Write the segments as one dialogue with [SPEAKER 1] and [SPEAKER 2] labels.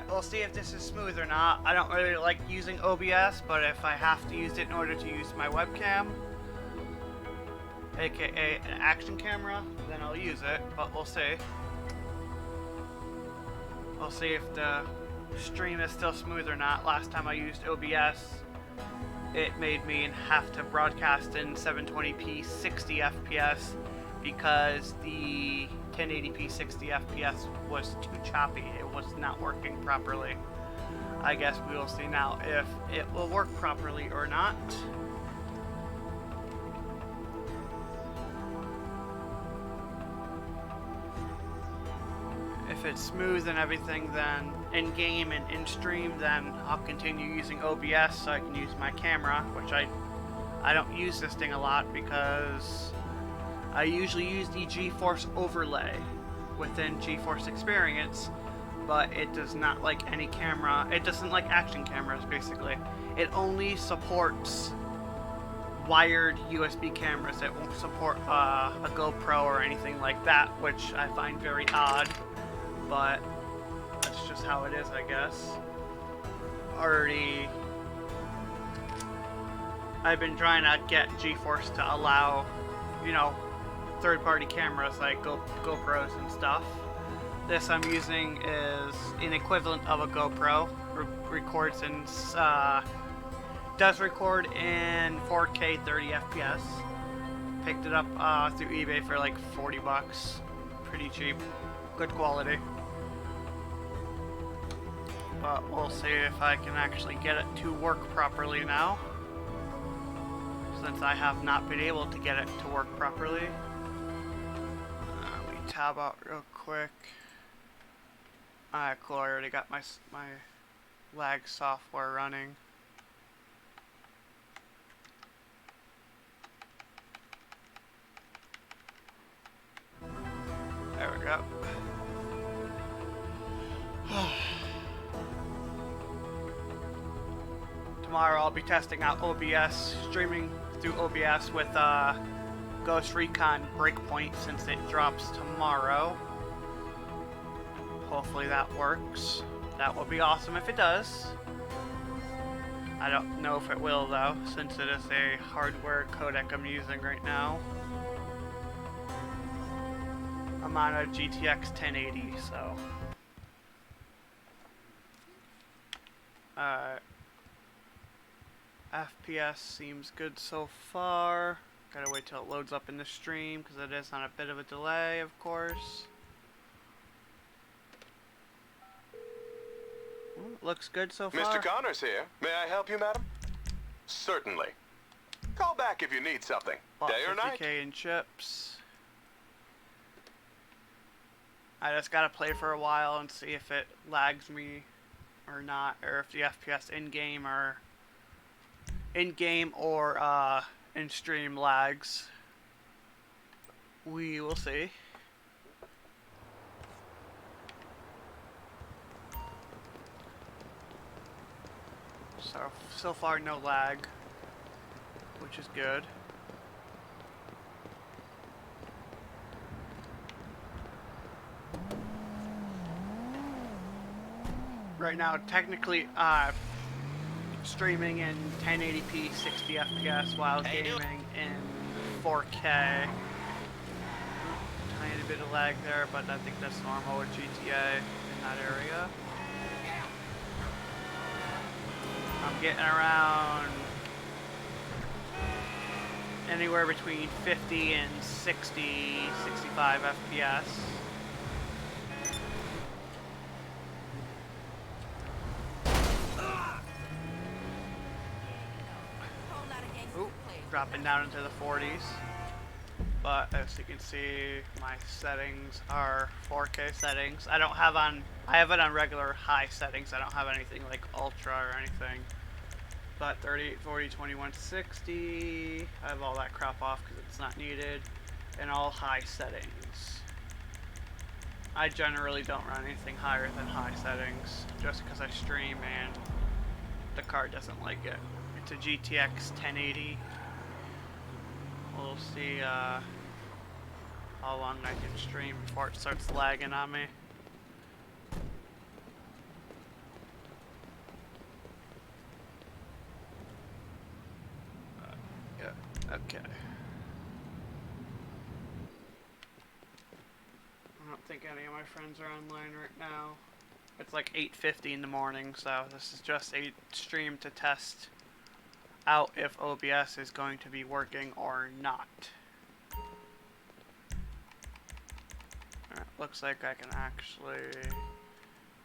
[SPEAKER 1] We'll see if this is smooth or not. I don't really like using OBS, but if I have to use it in order to use my webcam, aka an action camera, then I'll use it, but we'll see. We'll see if the stream is still smooth or not. Last time I used OBS, it made me have to broadcast in 720p 60 FPS because the 1080p 60 FPS was too choppy. It was not working properly. I guess we will see now if it will work properly or not. If it's smooth and everything, then in game and in stream, then I'll continue using OBS so I can use my camera, which I don't use this thing a lot because I usually use the GeForce overlay within GeForce Experience, but it does not like any camera. It doesn't like action cameras, basically. It only supports wired USB cameras. It won't support a GoPro or anything like that, which I find very odd, but that's just how it is, I guess. I've been trying to get GeForce to allow, you know, third-party cameras like GoPros and stuff. This I'm using is an equivalent of a GoPro. Records in, does record in 4K 30 FPS. Picked it up through eBay for like 40 bucks. Pretty cheap. Good quality. But we'll see if I can actually get it to work properly now, since I have not been able to get it to work properly. Let me tab out real quick. Alright, cool, I already got my lag software running. There we go. Tomorrow I'll be testing out OBS, streaming through OBS with Ghost Recon Breakpoint since it drops tomorrow. Hopefully that works. That will be awesome if it does. I don't know if it will though, since it is a hardware codec I'm using right now. I'm on a GTX 1080, so. FPS seems good so far. Gotta wait till it loads up in the stream because it is on a bit of a delay, of course. Looks good so far.
[SPEAKER 2] Mr. Connors here. May I help you, madam? Certainly. Call back if you need something.
[SPEAKER 1] Bought
[SPEAKER 2] Day or night?
[SPEAKER 1] 50K in chips. I just gotta play for a while and see if it lags me or not, or if the FPS in-game or in-stream lags. We will see. So far no lag, which is good. Right now, technically, streaming in 1080p 60 FPS while gaming in 4K. Tiny bit of lag there, but I think that's normal with GTA in that area. I'm getting around anywhere between 50 and 60, 65 FPS. Dropping down into the 40s, but as you can see, my settings are 4K settings. I have it on regular high settings. I don't have anything like ultra or anything, but 38, 40, 21, 60, I have all that crap off because it's not needed, and all high settings. I generally don't run anything higher than high settings, just because I stream and the card doesn't like it. It's a GTX 1080. We'll see how long I can stream before it starts lagging on me. Okay. I don't think any of my friends are online right now. It's like 8:50 in the morning, so this is just a stream to test out if OBS is going to be working or not. Alright, looks like I can actually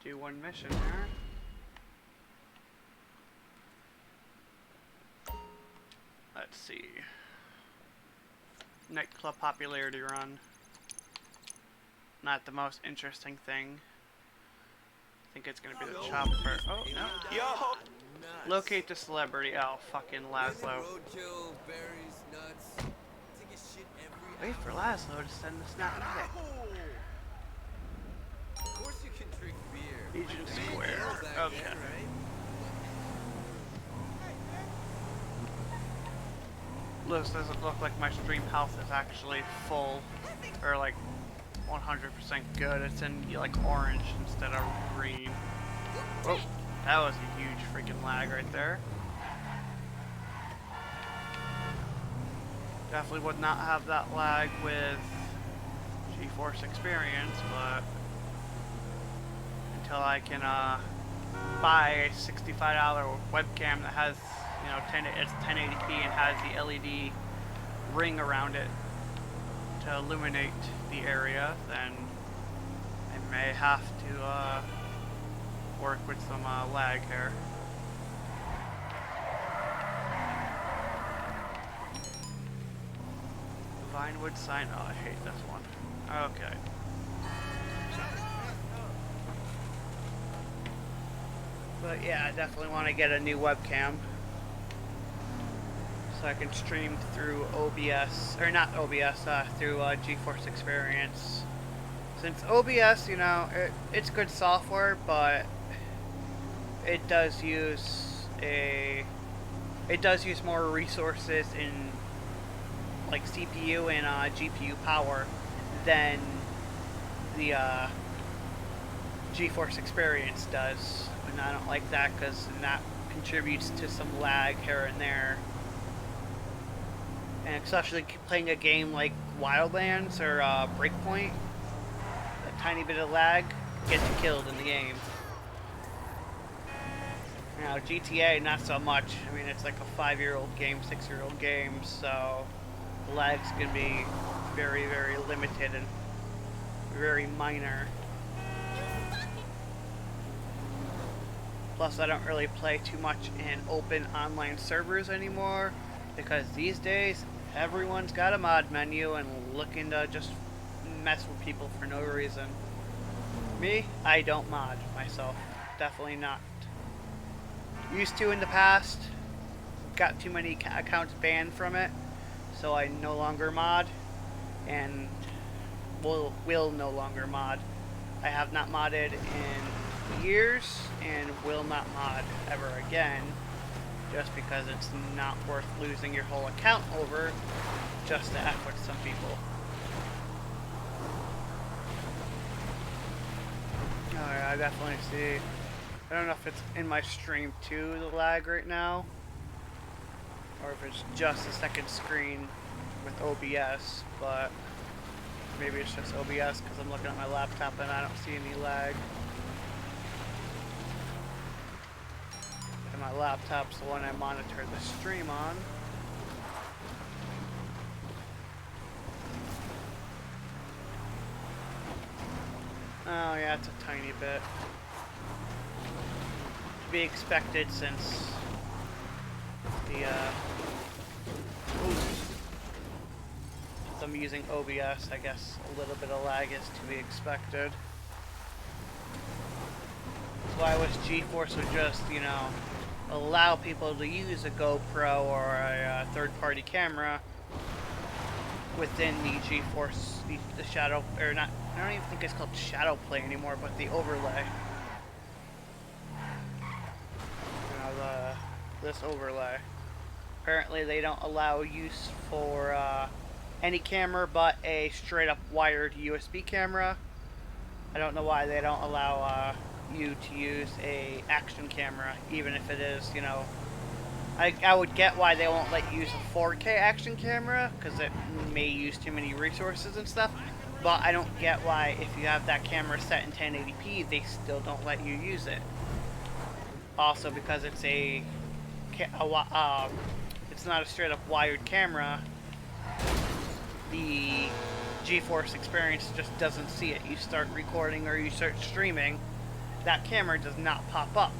[SPEAKER 1] do one mission here. Let's see. Nightclub popularity run. Not the most interesting thing. I think it's gonna be the chopper. Oh, no.
[SPEAKER 2] Yo!
[SPEAKER 1] Locate the celebrity. Oh, fucking Laszlo. Wait for Laszlo to send the snap medic.
[SPEAKER 3] Of course you can drink beer.
[SPEAKER 1] Legion Square. Okay. This doesn't look like my stream health is actually full, or like 100% good. It's in like orange instead of green. Oh, that was a huge freaking lag right there. Definitely would not have that lag with GeForce Experience, but until I can buy a $65 webcam that has, you know, it's 1080p and has the LED ring around it to illuminate the area, then I may have to work with some lag here. Vinewood sign. Oh, I hate this one. Okay. But yeah, I definitely want to get a new webcam so I can stream through OBS, or not OBS, through GeForce Experience. Since OBS, you know, it's good software, but it does use more resources in like CPU and GPU power than the GeForce Experience does, and I don't like that because that contributes to some lag here and there. And especially playing a game like Wildlands or Breakpoint, a tiny bit of lag gets you killed in the game. Now GTA, not so much. I mean, it's like a 5-year-old game, 6-year-old game, so the lag's gonna be very, very limited and very minor. Plus, I don't really play too much in open online servers anymore, because these days everyone's got a mod menu and looking to just mess with people for no reason. Me, I don't mod myself. Definitely not. Used to in the past. Got too many accounts banned from it, so I no longer mod, and will no longer mod. I have not modded in years and will not mod ever again, just because it's not worth losing your whole account over just to F with some people. Alright, I definitely see. I don't know if it's in my stream too, the lag right now, or if it's just a second screen with OBS, but maybe it's just OBS because I'm looking at my laptop and I don't see any lag. And my laptop's the one I monitor the stream on. Oh yeah, it's a tiny bit. To be expected since the since I'm using OBS, I guess a little bit of lag is to be expected. So I wish GeForce would just, you know, allow people to use a GoPro or a third-party camera within the GeForce, the shadow, or not, I don't even think it's called shadow play anymore, but the overlay. You know, this overlay. Apparently they don't allow use for any camera but a straight up wired USB camera. I don't know why they don't allow you to use a action camera, even if it is, you know, I would get why they won't let you use a 4K action camera, because it may use too many resources and stuff. But I don't get why, if you have that camera set in 1080p, they still don't let you use it. Also, because it's it's not a straight up wired camera, the GeForce experience just doesn't see it. You start recording or you start streaming, that camera does not pop up.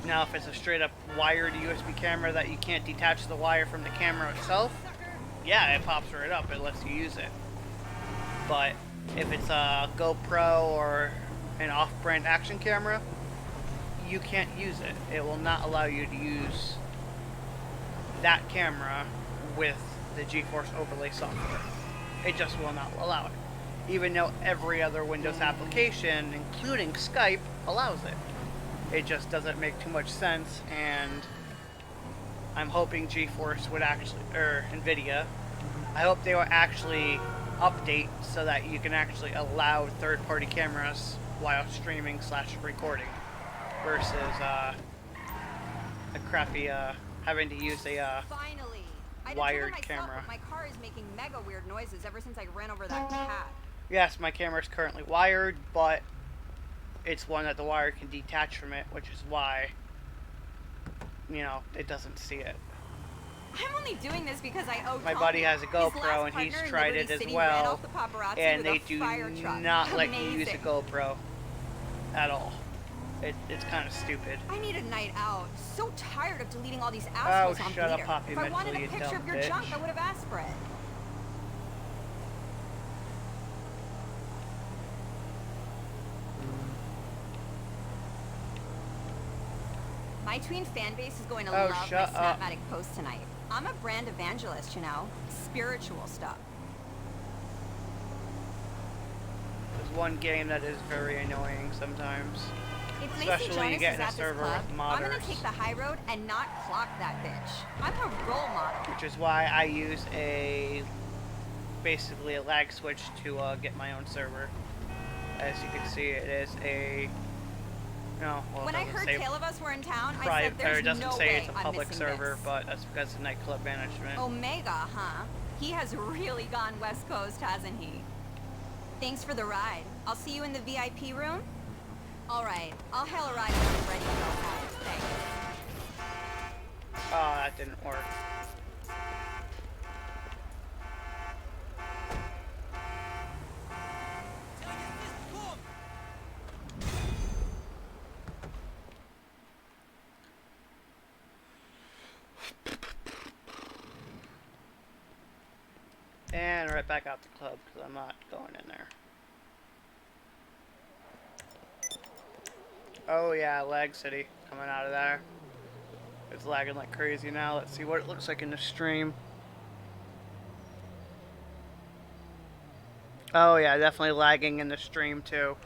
[SPEAKER 1] Now, if it's a straight up wired USB camera that you can't detach the wire from the camera itself, yeah, it pops right up. It lets you use it. But if it's a GoPro or an off-brand action camera, you can't use it. It will not allow you to use that camera with the GeForce overlay software. It just will not allow it. Even though every other Windows application, including Skype, allows it. It just doesn't make too much sense, and I'm hoping GeForce would actually, or NVIDIA, I hope they will actually update so that you can actually allow third-party cameras while streaming / recording, versus a crappy having to use a
[SPEAKER 4] Finally, I
[SPEAKER 1] wired
[SPEAKER 4] myself,
[SPEAKER 1] camera.
[SPEAKER 4] But my car is making mega weird noises ever since I ran over that cat.
[SPEAKER 1] Yes, my camera is currently wired, but it's one that the wire can detach from it, which is why, you know, it doesn't see it.
[SPEAKER 4] I'm only doing this because I owe
[SPEAKER 1] My
[SPEAKER 4] Tom.
[SPEAKER 1] buddy has a
[SPEAKER 4] His
[SPEAKER 1] GoPro,
[SPEAKER 4] last
[SPEAKER 1] and he's
[SPEAKER 4] partner in
[SPEAKER 1] tried
[SPEAKER 4] Liberty
[SPEAKER 1] it as
[SPEAKER 4] City
[SPEAKER 1] well,
[SPEAKER 4] ran off the paparazzi
[SPEAKER 1] and
[SPEAKER 4] with
[SPEAKER 1] they
[SPEAKER 4] a
[SPEAKER 1] do
[SPEAKER 4] fire truck.
[SPEAKER 1] not let you use a
[SPEAKER 4] Amazing.
[SPEAKER 1] GoPro at all. It's kind of stupid.
[SPEAKER 4] I need a night out. So tired of deleting all these
[SPEAKER 1] Oh,
[SPEAKER 4] assholes on
[SPEAKER 1] shut up,
[SPEAKER 4] Twitter.
[SPEAKER 1] Poppy
[SPEAKER 4] If I wanted
[SPEAKER 1] Mentally,
[SPEAKER 4] a
[SPEAKER 1] you
[SPEAKER 4] picture
[SPEAKER 1] dumb
[SPEAKER 4] of your
[SPEAKER 1] bitch.
[SPEAKER 4] junk, I would have asked for it. My tween fan base is going to
[SPEAKER 1] Oh,
[SPEAKER 4] love my
[SPEAKER 1] shut up.
[SPEAKER 4] Snapmatic post tonight. I'm a brand evangelist, you know? Spiritual stuff.
[SPEAKER 1] There's one game that is very annoying sometimes.
[SPEAKER 4] If
[SPEAKER 1] Especially
[SPEAKER 4] Lacey
[SPEAKER 1] when you
[SPEAKER 4] Jonas
[SPEAKER 1] get
[SPEAKER 4] is
[SPEAKER 1] in a
[SPEAKER 4] at this
[SPEAKER 1] server
[SPEAKER 4] club,
[SPEAKER 1] with
[SPEAKER 4] I'm gonna
[SPEAKER 1] modders.
[SPEAKER 4] take the high road and not clock that bitch. I'm a role model.
[SPEAKER 1] Which is why I use basically a lag switch to get my own server. As you can see, it is a, no, well,
[SPEAKER 4] When
[SPEAKER 1] it
[SPEAKER 4] I
[SPEAKER 1] doesn't
[SPEAKER 4] heard
[SPEAKER 1] say
[SPEAKER 4] Tale of Us were in town, I
[SPEAKER 1] private,
[SPEAKER 4] said there's
[SPEAKER 1] or it doesn't
[SPEAKER 4] no
[SPEAKER 1] say
[SPEAKER 4] way
[SPEAKER 1] it's a
[SPEAKER 4] I'm
[SPEAKER 1] public
[SPEAKER 4] missing
[SPEAKER 1] server,
[SPEAKER 4] this.
[SPEAKER 1] but that's because of nightclub management.
[SPEAKER 4] Omega, huh? He has really gone West Coast, hasn't he? Thanks for the ride. I'll see you in the VIP room? Alright, I'll hail a ride when I'm ready to go home. Thanks.
[SPEAKER 1] Oh, that didn't work. And right back out the club, because I'm not going in there. Oh yeah, Lag City coming out of there. It's lagging like crazy now. Let's see what it looks like in the stream. Oh yeah, definitely lagging in the stream too.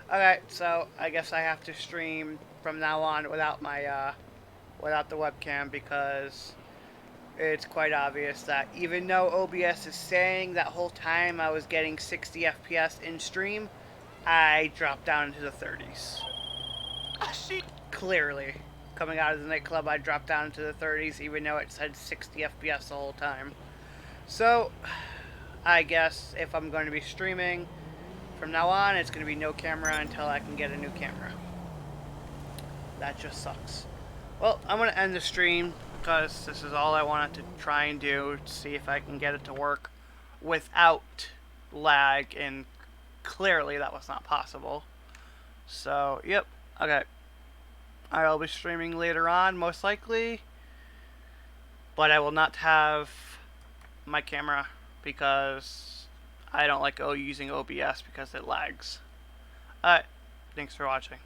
[SPEAKER 1] Okay, so I guess I have to stream from now on without my without the webcam, because it's quite obvious that even though OBS is saying that whole time I was getting 60 FPS in stream, I dropped down into the 30s. Clearly, coming out of the nightclub, I dropped down into the 30s, even though it said 60 FPS the whole time. So, I guess if I'm going to be streaming from now on, it's going to be no camera until I can get a new camera. That just sucks. Well, I'm going to end the stream, because this is all I wanted to try and do, to see if I can get it to work without lag, and clearly that was not possible. So, yep, okay. I'll be streaming later on, most likely, but I will not have my camera, because I don't like using OBS because it lags. Alright, thanks for watching.